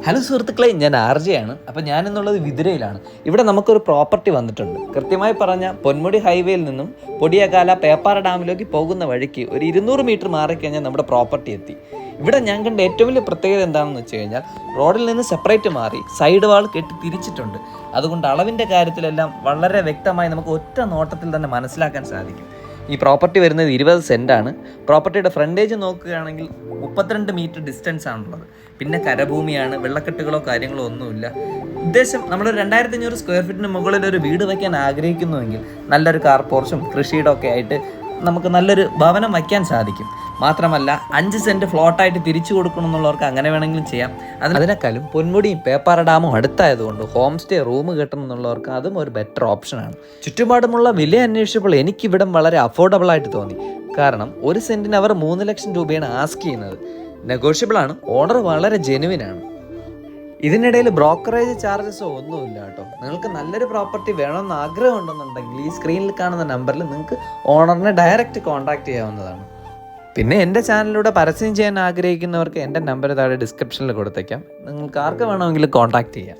Hello സുഹൃത്തുക്കളെ, ഞാൻ ആർജയാണ്. അപ്പോൾ ഞാനെന്നുള്ളത് വിതുരയിലാണ്. ഇവിടെ നമുക്കൊരു പ്രോപ്പർട്ടി വന്നിട്ടുണ്ട്. കൃത്യമായി പറഞ്ഞാൽ പൊന്മുടി ഹൈവേയിൽ നിന്നും പൊടിയകാല പേപ്പാറ ഡാമിലേക്ക് പോകുന്ന വഴിക്ക് ഒരു 200 മീറ്റർ മാറിക്കഴിഞ്ഞാൽ നമ്മുടെ പ്രോപ്പർട്ടി എത്തി. ഇവിടെ ഞാൻ കണ്ട ഏറ്റവും വലിയ പ്രത്യേകത എന്താണെന്ന് വെച്ച് കഴിഞ്ഞാൽ റോഡിൽ നിന്ന് സെപ്പറേറ്റ് മാറി സൈഡ് വാൾ കെട്ടി തിരിച്ചിട്ടുണ്ട്. അതുകൊണ്ട് അളവിൻ്റെ കാര്യത്തിലെല്ലാം വളരെ വ്യക്തമായി നമുക്ക് ഒറ്റ നോട്ടത്തിൽ തന്നെ മനസ്സിലാക്കാൻ സാധിക്കും. ഈ പ്രോപ്പർട്ടി വരുന്നത് 20 സെൻറ്റാണ്. പ്രോപ്പർട്ടിയുടെ ഫ്രണ്ടേജ് നോക്കുകയാണെങ്കിൽ 32 മീറ്റർ ഡിസ്റ്റൻസ് ആണുള്ളത്. പിന്നെ കരഭൂമിയാണ്, വെള്ളക്കെട്ടുകളോ കാര്യങ്ങളോ ഒന്നുമില്ല. ഉദ്ദേശം നമ്മളൊരു 2500 സ്ക്വയർ ഫീറ്റിന് മുകളിൽ ഒരു വീട് വയ്ക്കാൻ ആഗ്രഹിക്കുന്നുവെങ്കിൽ നല്ലൊരു കാർ പോർച്ചും കൃഷിയുടെ ഒക്കെ ആയിട്ട് നമുക്ക് നല്ലൊരു ഭവനം വയ്ക്കാൻ സാധിക്കും. മാത്രമല്ല 5 സെൻറ്റ് ഫ്ലോട്ടായിട്ട് തിരിച്ചു കൊടുക്കണം എന്നുള്ളവർക്ക് അങ്ങനെ വേണമെങ്കിലും ചെയ്യാം. അതിനേക്കാളും പൊന്മുടിയും പേപ്പാറ ഡാമും അടുത്തായതുകൊണ്ട് ഹോം സ്റ്റേ റൂം കിട്ടണം എന്നുള്ളവർക്ക് അതും ഒരു ബെറ്റർ ഓപ്ഷനാണ്. ചുറ്റുപാടുമുള്ള വില അന്വേഷിച്ചപ്പോൾ എനിക്കിവിടം വളരെ അഫോർഡബിൾ ആയിട്ട് തോന്നി. കാരണം 1 സെൻറ്റിന് അവർ 3 ലക്ഷം രൂപയാണ് ആസ്ക് ചെയ്യുന്നത്. നെഗോഷ്യബിൾ ആണ്, ഓർഡർ വളരെ ജെനുവിനാണ്. ഇതിനിടയിൽ ബ്രോക്കറേജ് ചാർജസോ ഒന്നുമില്ല കേട്ടോ. നിങ്ങൾക്ക് നല്ലൊരു പ്രോപ്പർട്ടി വേണമെന്ന് ആഗ്രഹം ഉണ്ടെന്നുണ്ടെങ്കിൽ ഈ സ്ക്രീനിൽ കാണുന്ന നമ്പറിൽ നിങ്ങൾക്ക് ഓണറിനെ ഡയറക്റ്റ് കോൺടാക്ട് ചെയ്യാവുന്നതാണ്. പിന്നെ എൻ്റെ ചാനലിലൂടെ പരസ്യം ചെയ്യാൻ ആഗ്രഹിക്കുന്നവർക്ക് എൻ്റെ നമ്പർ താഴെ ഡിസ്ക്രിപ്ഷനിൽ കൊടുത്തേക്കാം. നിങ്ങൾക്ക് ആർക്ക് വേണമെങ്കിലും കോൺടാക്ട് ചെയ്യാം.